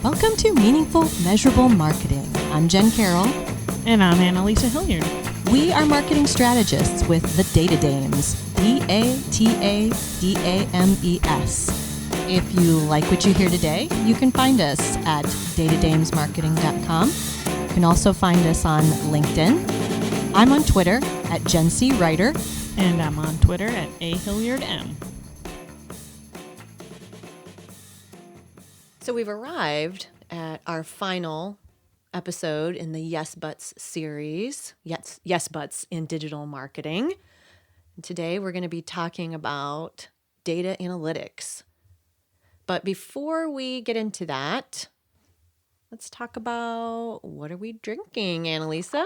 Welcome to Meaningful, Measurable Marketing. I'm Jen Carroll. And I'm Annalisa Hilliard. We are marketing strategists with the Data Dames, DATADAMES. If you like what you hear today, you can find us at datadamesmarketing.com. You can also find us on LinkedIn. I'm on Twitter at Jen C. Writer. And I'm on Twitter at AHilliardM. So we've arrived at our final episode in the Yes Buts series, Yes Buts in Digital Marketing. And today we're going to be talking about data analytics. But before we get into that, let's talk about what are we drinking, Annalisa?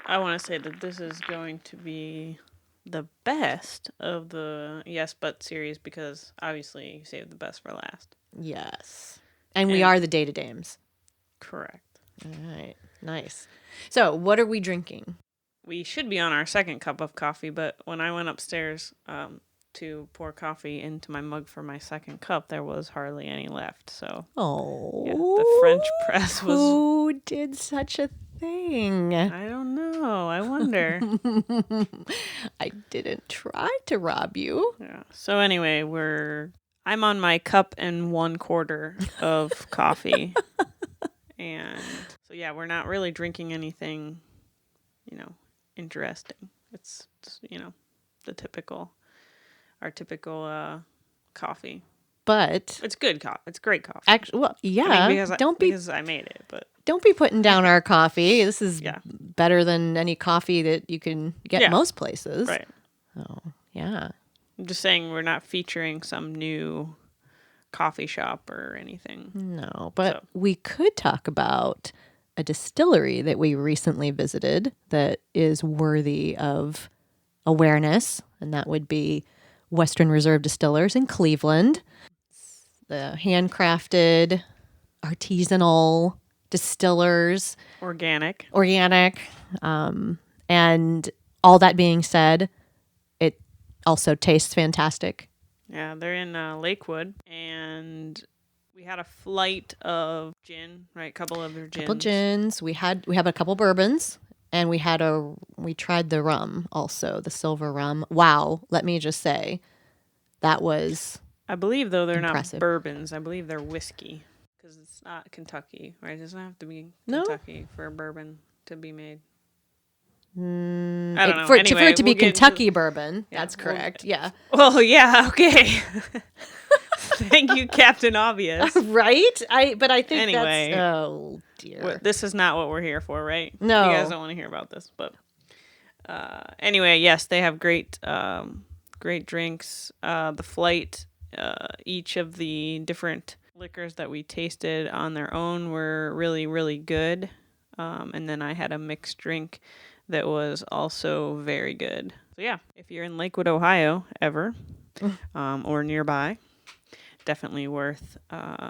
I want to say that this is going to be the best of the Yes But series because obviously you saved the best for last. Yes. And we are the Data Dames. Correct. All right. Nice. So what are we drinking? We should be on our second cup of coffee, but when I went upstairs to pour coffee into my mug for my second cup, there was hardly any left. So the French press was... Who did such a thing? I don't know. I wonder. I didn't try to rob you. Yeah. So anyway, I'm on my cup and 1/4 of coffee. And so we're not really drinking anything, interesting. It's our typical coffee. But it's good coffee. It's great coffee. Actually, well, yeah. Because I made it, but don't be putting down our coffee. This is better than any coffee that you can get most places. Right. Oh, yeah. I'm just saying we're not featuring some new coffee shop or anything. No, but we could talk about a distillery that we recently visited that is worthy of awareness, and that would be Western Reserve Distillers in Cleveland. The handcrafted, artisanal distillers. Organic. And all that being said, it also tastes fantastic. Yeah, they're in Lakewood, and we had a flight of gin, right? A couple of their gins. Couple gins. We have a couple bourbons, and we tried the rum also, the silver rum. Wow, let me just say, that was I believe, though, they're impressive. Not bourbons. I believe they're whiskey, because it's not Kentucky, right? It doesn't have to be Kentucky for a bourbon to be made. I don't know. For it to be Kentucky bourbon, that's correct. Well, yeah, okay. Thank you, Captain Obvious. Right? But I think anyway, that's... Oh, dear. This is not what we're here for, right? No. You guys don't want to hear about this, but... anyway, yes, they have great drinks. The flight, each of the different liquors that we tasted on their own were really, really good. And then I had a mixed drink that was also very good. So yeah, if you're in Lakewood, Ohio, ever, or nearby, definitely worth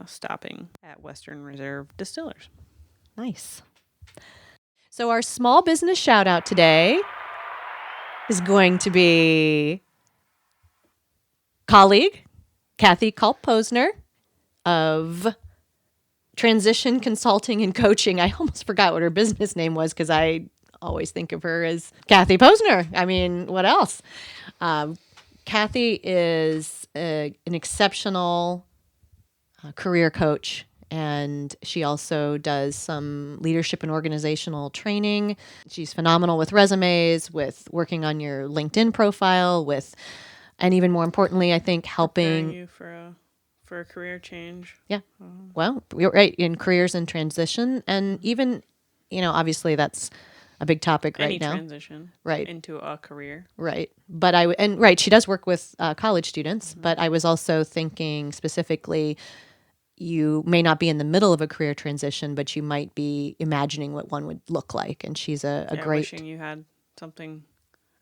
stopping at Western Reserve Distillers. Nice. So our small business shout out today is going to be colleague Kathy Culp-Posner of Transition Consulting and Coaching. I almost forgot what her business name was because I always think of her as Kathy Posner. I mean, what else? Kathy is an exceptional career coach, and she also does some leadership and organizational training. She's phenomenal with resumes, with working on your LinkedIn profile, and even more importantly, I think helping you for a career change. Yeah. Well, you're right, in careers in transition, and even, obviously that's a big topic right now. Any transition into a career. Right. But she does work with college students, but I was also thinking specifically, you may not be in the middle of a career transition, but you might be imagining what one would look like. And she's a great... wishing you had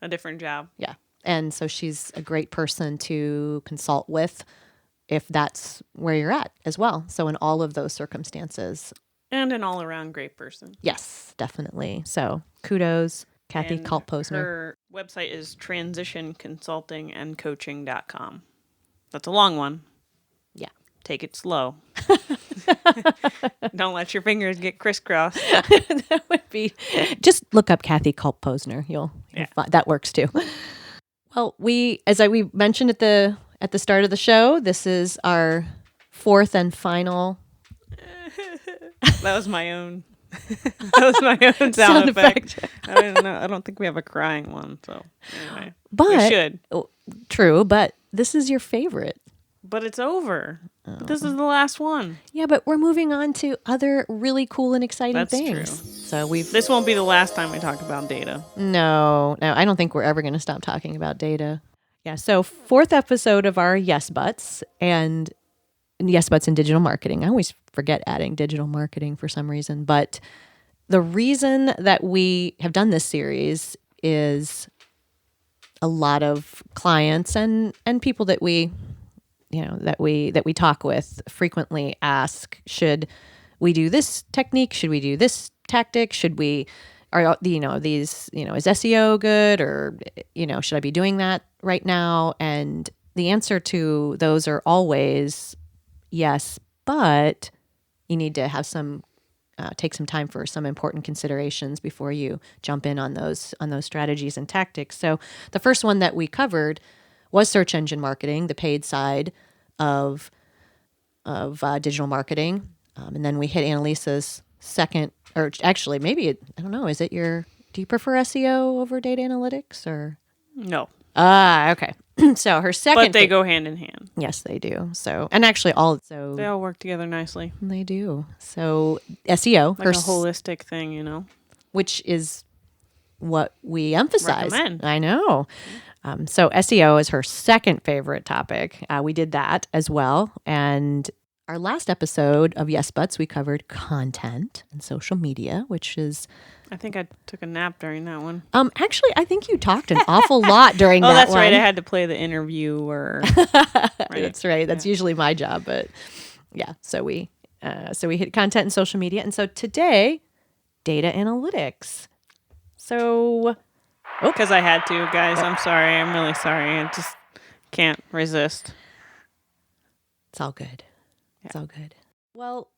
a different job. Yeah. And so she's a great person to consult with if that's where you're at as well. So in all of those circumstances... And an all-around great person. Yes, definitely. So kudos, Kathy Culp-Posner. Her website is transitionconsultingandcoaching.com. That's a long one. Yeah. Take it slow. Don't let your fingers get crisscrossed. That would be. Just look up Kathy Culp Posner. You'll find that works too. Well, we mentioned at the start of the show, this is our fourth and final. That was my own. That was my own sound effect. I don't know. I don't think we have a crying one. So anyway, we should. True, but this is your favorite. But it's over. But this is the last one. Yeah, but we're moving on to other really cool and exciting things. True. So this won't be the last time we talk about data. No, I don't think we're ever going to stop talking about data. Yeah, so fourth episode of our Yes Buts and Yes Buts in digital marketing. I always forget adding digital marketing for some reason, but the reason that we have done this series is a lot of clients and people that we talk with frequently ask, should we do this technique? Should we do this tactic? Should we, is SEO good, or, should I be doing that right now? And the answer to those are always yes, but you need to have take some time for some important considerations before you jump in on those strategies and tactics. So the first one that we covered was search engine marketing, the paid side of digital marketing. And then we hit Annalisa's second, or actually maybe, I don't know, do you prefer SEO over data analytics or? No. Okay. So her second. But they go hand in hand. Yes, they do. So, and actually they all work together nicely. They do. So SEO. Like a holistic thing, Which is what we emphasize. Recommend. I know. So SEO is her second favorite topic. We did that as well. And our last episode of Yes Buts, we covered content and social media, which is... I think I took a nap during that one. Actually, I think you talked an awful lot during that one. Oh, that's right. I had to play the interviewer. Right. That's right. That's usually my job. But yeah, so we hit content and social media. And so today, data analytics. So... Because I had to, guys. I'm sorry. I'm really sorry. I just can't resist. It's all good. It's all good. Well,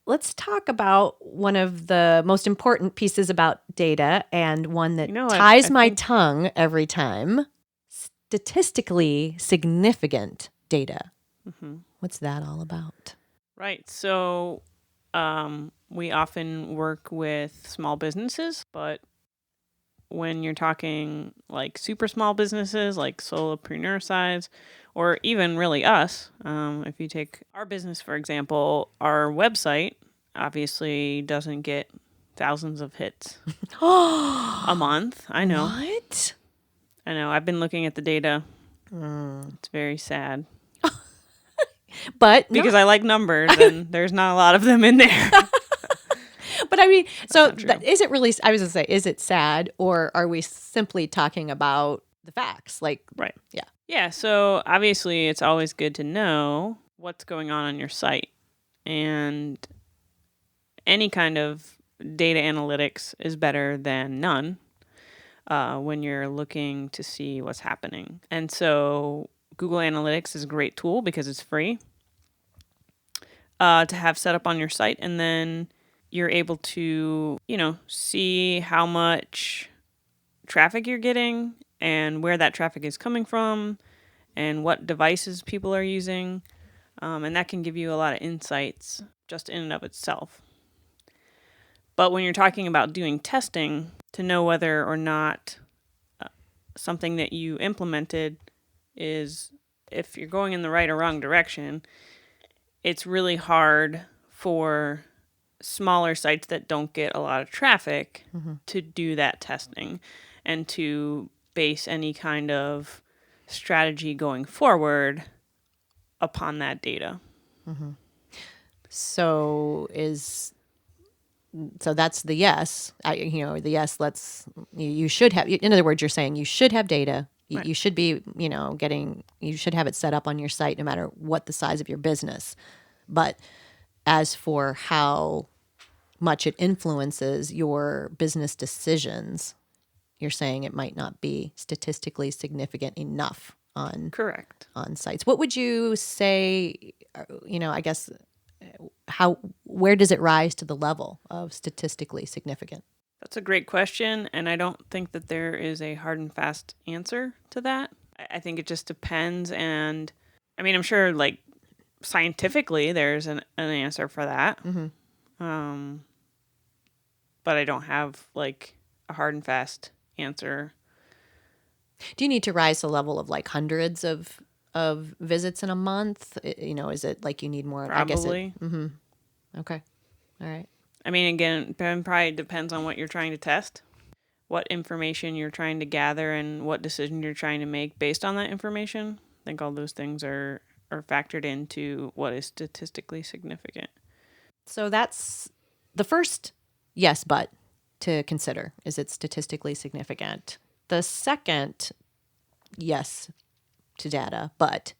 let's talk about one of the most important pieces about data, and one that ties my tongue every time. Statistically significant data. Mm-hmm. What's that all about? Right. So we often work with small businesses, but when you're talking like super small businesses, like solopreneur size, or even really us, if you take our business, for example, our website obviously doesn't get thousands of hits a month. I know. What? I know. I've been looking at the data. It's very sad. But because I like numbers and there's not a lot of them in there. But I mean, so is it really, I was going to say, is it sad, or are we simply talking about the facts? Like, right. Yeah. Yeah. So obviously it's always good to know what's going on your site, and any kind of data analytics is better than none when you're looking to see what's happening. And so Google Analytics is a great tool because it's free to have set up on your site, and then you're able to, see how much traffic you're getting and where that traffic is coming from and what devices people are using. And that can give you a lot of insights just in and of itself. But when you're talking about doing testing to know whether or not something that you implemented is, if you're going in the right or wrong direction, it's really hard for smaller sites that don't get a lot of traffic to do that testing and to base any kind of strategy going forward upon that data. Mm-hmm. So that's the yes. The yes. You should have. In other words, you're saying you should have data. Right. You should be, you should have it set up on your site no matter what the size of your business. But as for how much it influences your business decisions, you're saying it might not be statistically significant enough on Correct. on sites. What would you say, I guess where does it rise to the level of statistically significant? That's a great question, and I don't think that there is a hard and fast answer to that. I think it just depends, and I mean, I'm sure like scientifically there's an answer for that. But I don't have like a hard and fast answer. Do you need to rise to the level of like hundreds of visits in a month? Is it like you need more? Probably. I guess okay. All right. I mean, again, it probably depends on what you're trying to test, what information you're trying to gather, and what decision you're trying to make based on that information. I think all those things are factored into what is statistically significant. So that's the first yes, but to consider. Is it statistically significant? The second yes to data, but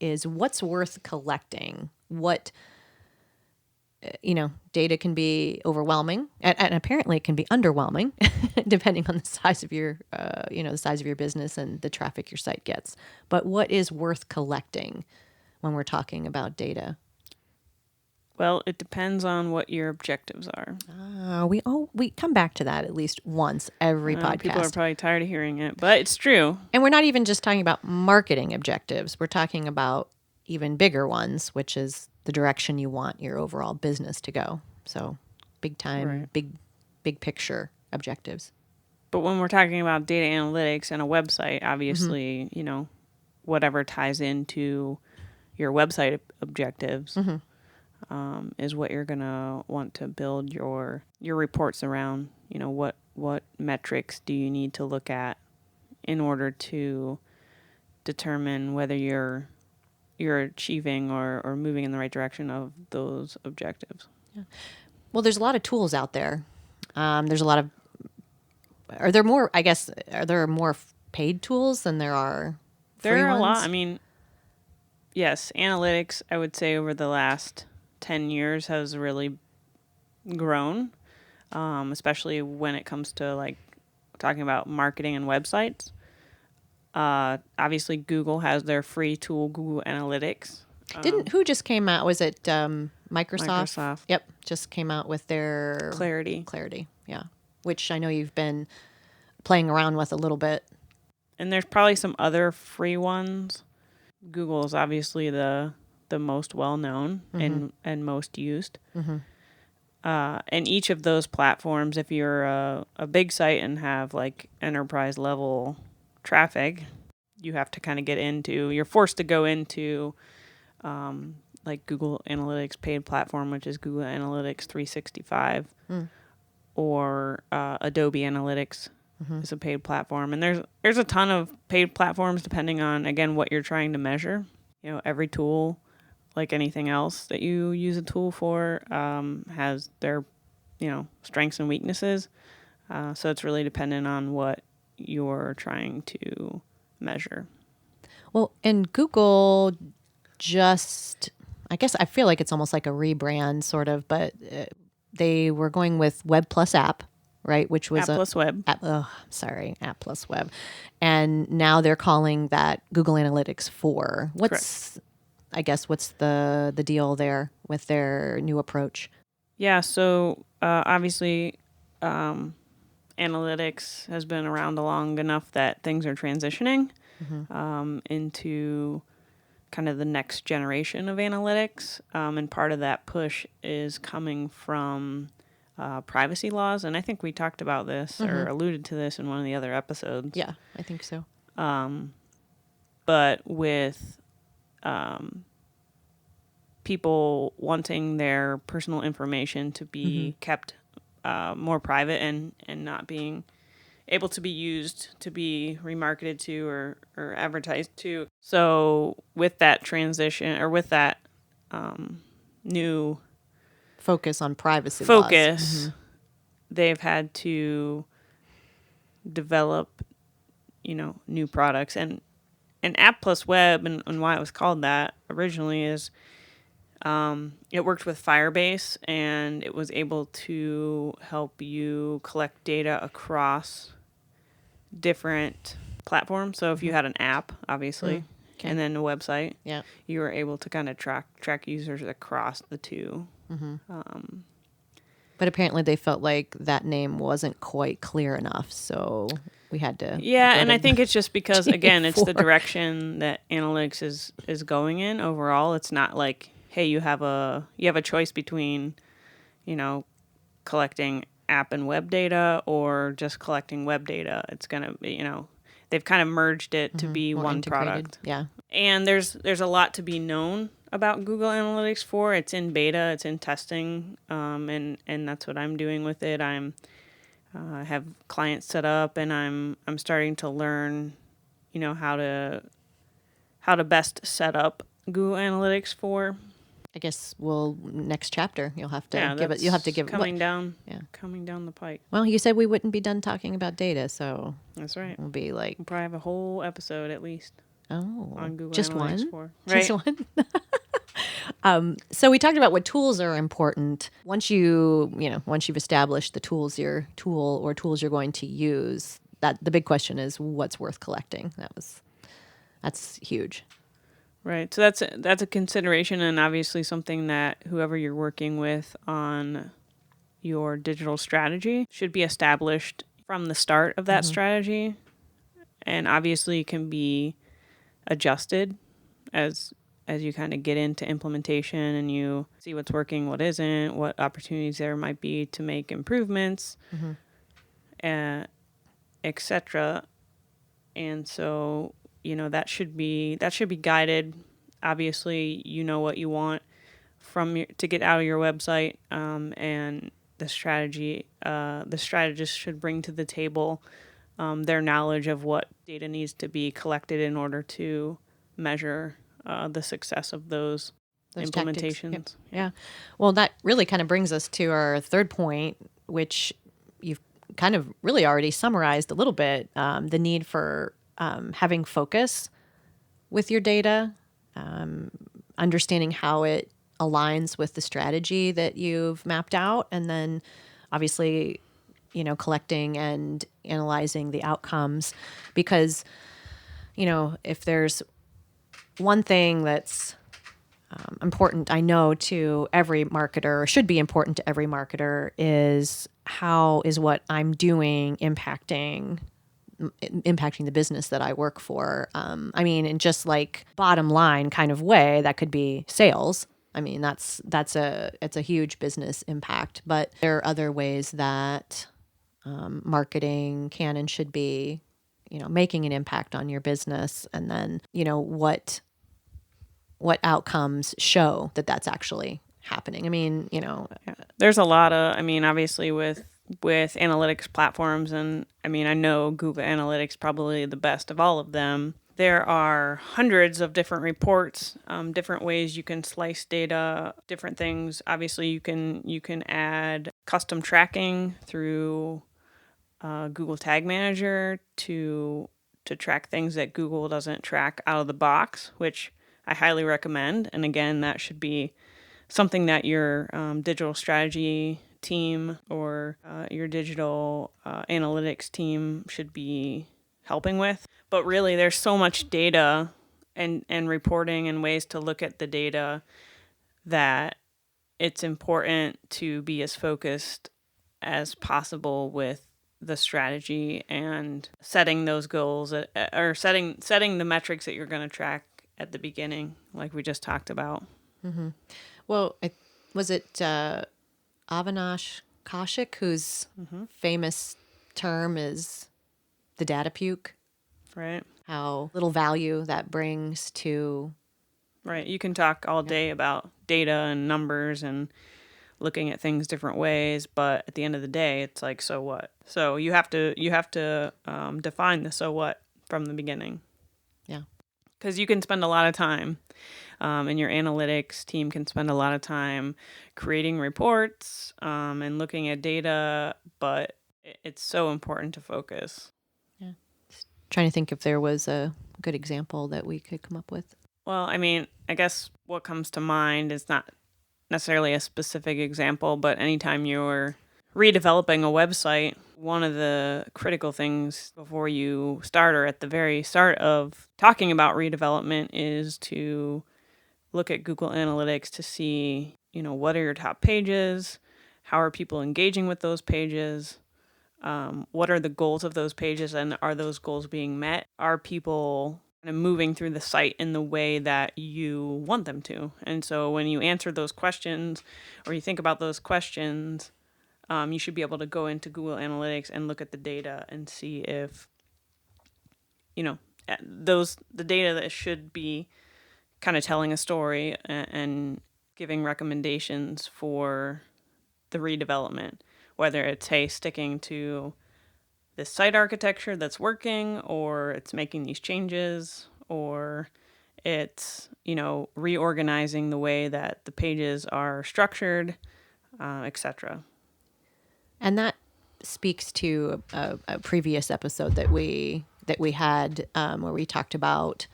is what's worth collecting. What, data can be overwhelming and apparently it can be underwhelming depending on the size of your, the size of your business and the traffic your site gets. But what is worth collecting when we're talking about data? Well, it depends on what your objectives are. We come back to that at least once every podcast. People are probably tired of hearing it, but it's true. And we're not even just talking about marketing objectives. We're talking about even bigger ones, which is the direction you want your overall business to go. So big time, right. big picture objectives. But when we're talking about data analytics and a website, obviously, whatever ties into your website objectives is what you're going to want to build your reports around. What metrics do you need to look at in order to determine whether you're achieving or moving in the right direction of those objectives. Yeah. Well, there's a lot of tools out there. There's a lot of, are there more paid tools than there are free ones? There are a lot. I mean, yes, analytics, I would say over the last 10 years has really grown, especially when it comes to like talking about marketing and websites. Obviously, Google has their free tool, Google Analytics. Who just came out? Was it Microsoft? Microsoft. Yep, just came out with their Clarity, yeah. Which I know you've been playing around with a little bit. And there's probably some other free ones. Google is obviously the most well-known and most used. And each of those platforms, if you're a big site and have like enterprise level traffic, you have to kind of you're forced to go into like Google Analytics paid platform, which is Google Analytics 365 or Adobe Analytics is a paid platform. And there's a ton of paid platforms depending on, again, what you're trying to measure. Every tool, like anything else that you use a tool for, has their, strengths and weaknesses. So it's really dependent on what you're trying to measure. Well, and Google I guess I feel like it's almost like a rebrand sort of, but they were going with Web plus App, right? Which was App plus Web. App plus Web. And now they're calling that Google Analytics 4. What's the deal there with their new approach? Yeah, so obviously analytics has been around long enough that things are transitioning into kind of the next generation of analytics. And part of that push is coming from privacy laws. And I think we talked about this or alluded to this in one of the other episodes. Yeah, I think so. But with people wanting their personal information to be kept more private and not being able to be used to be remarketed to or advertised to. So with that transition or with that new focus on privacy laws, they've had to develop, new products. And App plus Web and why it was called that originally is it worked with Firebase and it was able to help you collect data across different platforms. So if you had an app, obviously, and then the website. Yeah. You were able to kind of track users across the two. But apparently they felt like that name wasn't quite clear enough, so we had to. Yeah, go and to I think it's just because, again, it's the GA4. direction that analytics is going in overall. It's not like, hey, you have a choice between, collecting app and web data or just collecting web data. It's gonna be, they've kind of merged it to be More one integrated. product. Yeah. And there's a lot to be known about Google Analytics 4. It's in beta, it's in testing, and that's what I'm doing with it. I have clients set up, and I'm starting to learn, how to best set up Google Analytics 4. I guess next chapter you'll have to Yeah, give it. You'll have to give coming down. Yeah. Coming down the pike. Well, you said we wouldn't be done talking about data, so That's right. we'll be like, We'll probably have a whole episode at least on Google just Analytics one, 4. Right. just one. So we talked about what tools are important. Once you've established the tools you're going to use, that the big question is what's worth collecting. That's huge. Right. So that's a consideration, and obviously something that whoever you're working with on your digital strategy should be established from the start of that strategy, and obviously can be adjusted as you kind of get into implementation and you see what's working, what isn't, what opportunities there might be to make improvements, etc. And so, that should be guided. Obviously, what you want to get out of your website, and the strategist should bring to the table their knowledge of what data needs to be collected in order to measure the success of those implementations. Yep. Yeah. Well, that really kind of brings us to our third point, which you've kind of really already summarized a little bit, the need for having focus with your data, understanding how it aligns with the strategy that you've mapped out, and then obviously, collecting and analyzing the outcomes. Because, if there's one thing that's important, I know, to every marketer, or should be important to every marketer, is how is what I'm doing impacting the business that I work for. In just like bottom line kind of way, that could be sales. It's a huge business impact, but there are other ways that marketing can and should be, making an impact on your business, and then, what outcomes show that that's actually happening. There's a lot of, obviously with analytics platforms, and I know Google Analytics probably the best of all of them. There are hundreds of different reports, different ways you can slice data, different things. Obviously, you can add custom tracking through Google Tag Manager to track things that Google doesn't track out of the box, which I highly recommend. And again, that should be something that your digital strategy team or your digital analytics team should be helping with. But really, there's so much data and reporting and ways to look at the data that it's important to be as focused as possible with the strategy and setting those goals, or setting the metrics that you're going to track at the beginning, like we just talked about. Mm-hmm. Well, was it Avinash Kaushik, whose famous term is the data puke? Right. How little value that brings to... Right. You can talk all day about data and numbers and looking at things different ways, but at the end of the day, it's like, so what? So you have to define the so what from the beginning. Yeah. Because you can spend a lot of time, and your analytics team can spend a lot of time creating reports and looking at data, but it's so important to focus. Yeah. Just trying to think if there was a good example that we could come up with. Well, I guess what comes to mind is not necessarily a specific example, but anytime you're redeveloping a website, one of the critical things before you start or at the very start of talking about redevelopment is to look at Google Analytics to see, what are your top pages? How are people engaging with those pages? What are the goals of those pages, and are those goals being met? Are people kind of moving through the site in the way that you want them to? And so when you answer those questions or you think about those questions, you should be able to go into Google Analytics and look at the data and see if, the data that should be kind of telling a story and giving recommendations for the redevelopment, whether it's, hey, sticking to this site architecture that's working, or it's making these changes, or it's, reorganizing the way that the pages are structured, etc. And that speaks to a previous episode that we had where we talked about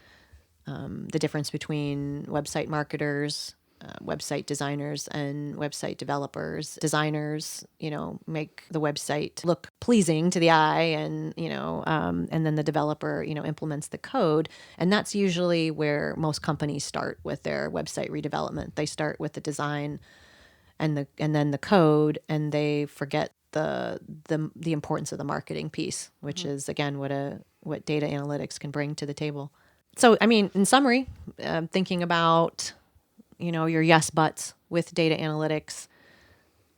the difference between website marketers, website designers, and website developers. Designers, make the website look pleasing to the eye, and and then the developer, implements the code. And that's usually where most companies start with their website redevelopment. They start with the design and then the code, and they forget the importance of the marketing piece, which is again what data analytics can bring to the table. So, I mean, in summary, thinking about, your yes buts with data analytics,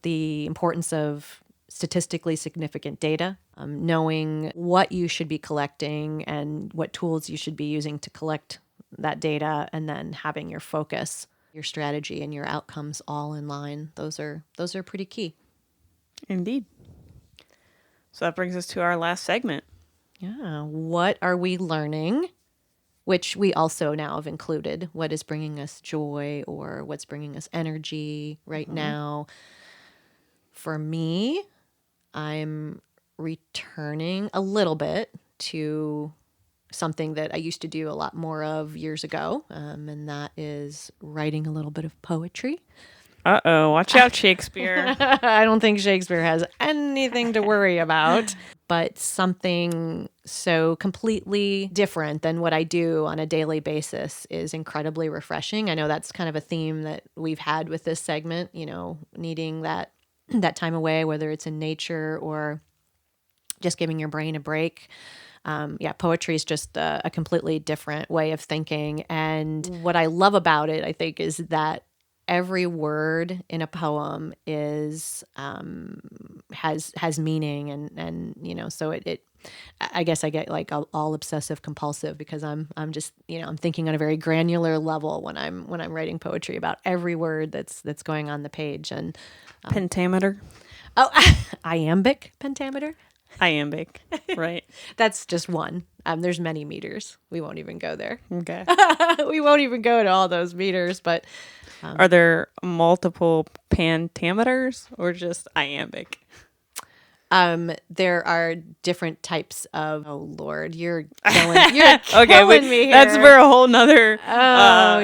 the importance of statistically significant data, knowing what you should be collecting and what tools you should be using to collect that data, and then having your focus, your strategy, and your outcomes all in line. Those are pretty key. Indeed. So that brings us to our last segment. Yeah. What are we learning? Which we also now have included. What is bringing us joy, or what's bringing us energy right now? For me, I'm returning a little bit to something that I used to do a lot more of years ago, and that is writing a little bit of poetry. Uh-oh, watch out, Shakespeare. I don't think Shakespeare has anything to worry about, but something so completely different than what I do on a daily basis is incredibly refreshing. I know that's kind of a theme that we've had with this segment, needing that time away, whether it's in nature or just giving your brain a break. Poetry is just a completely different way of thinking. And what I love about it, I think, is that every word in a poem is has meaning, and so it I guess I get like all obsessive compulsive because I'm just I'm thinking on a very granular level when I'm writing poetry about every word that's going on the page. And Pentameter. Oh, iambic pentameter. Iambic, right? That's just one. There's many meters. We won't even go there. Okay. We won't even go to all those meters, but are there multiple pentameters or just iambic? There are different types of. Oh Lord, you're killing me here. That's for a whole nother.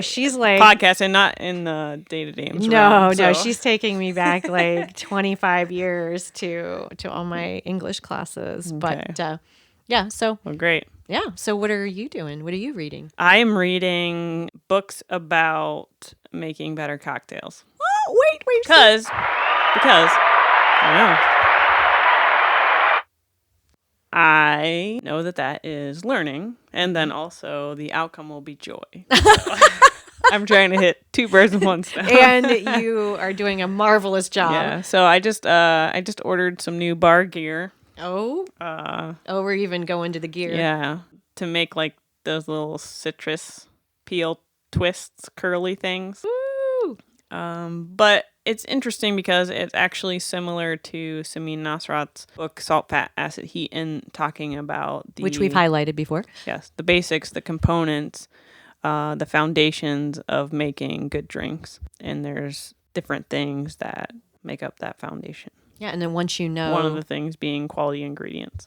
She's like podcast, and not in the data games. No, she's taking me back like 25 years to all my English classes. Okay. But yeah, so well, great. Yeah, so what are you doing? What are you reading? I am reading books about making better cocktails. Oh, wait, because I know. I know that is learning, and then also the outcome will be joy. So I'm trying to hit two birds with one stone. And you are doing a marvelous job. Yeah. So I just ordered some new bar gear. Oh. We're even going to the gear. Yeah. To make like those little citrus peel twists, curly things. Woo! But it's interesting because it's actually similar to Samin Nosrat's book, Salt, Fat, Acid, Heat, and talking about which we've highlighted before. Yes, the basics, the components, the foundations of making good drinks. And there's different things that make up that foundation. Yeah, and then once you know... One of the things being quality ingredients.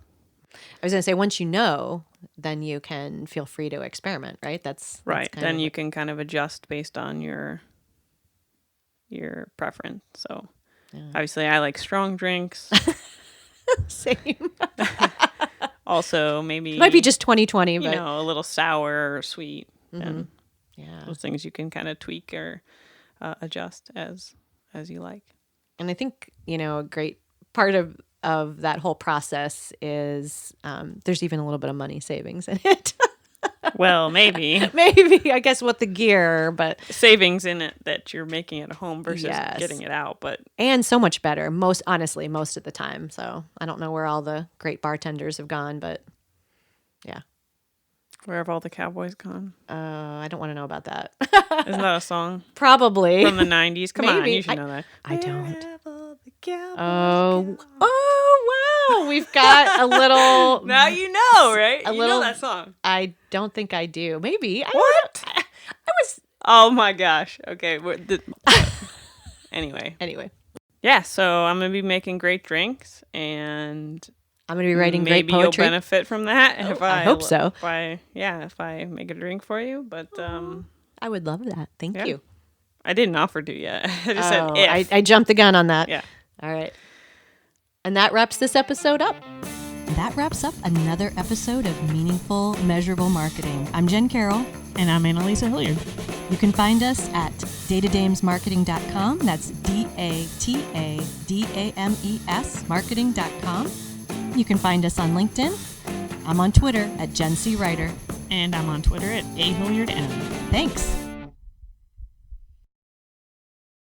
I was going to say, once you know, then you can feel free to experiment, right? That's right. Then you can kind of adjust based on your preference. So Obviously, I like strong drinks. Same. Also, maybe Might be just 2020, but a little sour or sweet. And yeah. those things you can kind of tweak or adjust as you like. And I think, a great part of that whole process is there's even a little bit of money savings in it. Well, maybe. Maybe, I guess, with the gear, but savings in it that you're making at home versus Yes. getting it out. And so much better, most of the time. So I don't know where all the great bartenders have gone, but yeah. Where have all the cowboys gone? I don't want to know about that. Isn't that a song? Probably. From the 90s? Come on, Maybe. you should know that. I don't. Where have all the cowboys Oh, gone? wow. We've got a little. Now you know, right? A You little- know that song. I don't think I do. Maybe. What? I was. Oh my gosh. Okay. Anyway. Yeah, so I'm going to be making great drinks, and I'm going to be writing great maybe poetry. you'll benefit from that. If I hope so. If I make a drink for you. But I would love that. Thank Yeah. you. I didn't offer to yet. I just said if. I jumped the gun on that. Yeah. All right. And that wraps this episode up. That wraps up another episode of Meaningful, Measurable Marketing. I'm Jen Carroll. And I'm Annalisa Hilliard. You can find us at datadamesmarketing.com. That's DATADAMES marketing.com. You can find us on LinkedIn. I'm on Twitter at Jen C. Writer. And I'm on Twitter at ahilliardm. Thanks.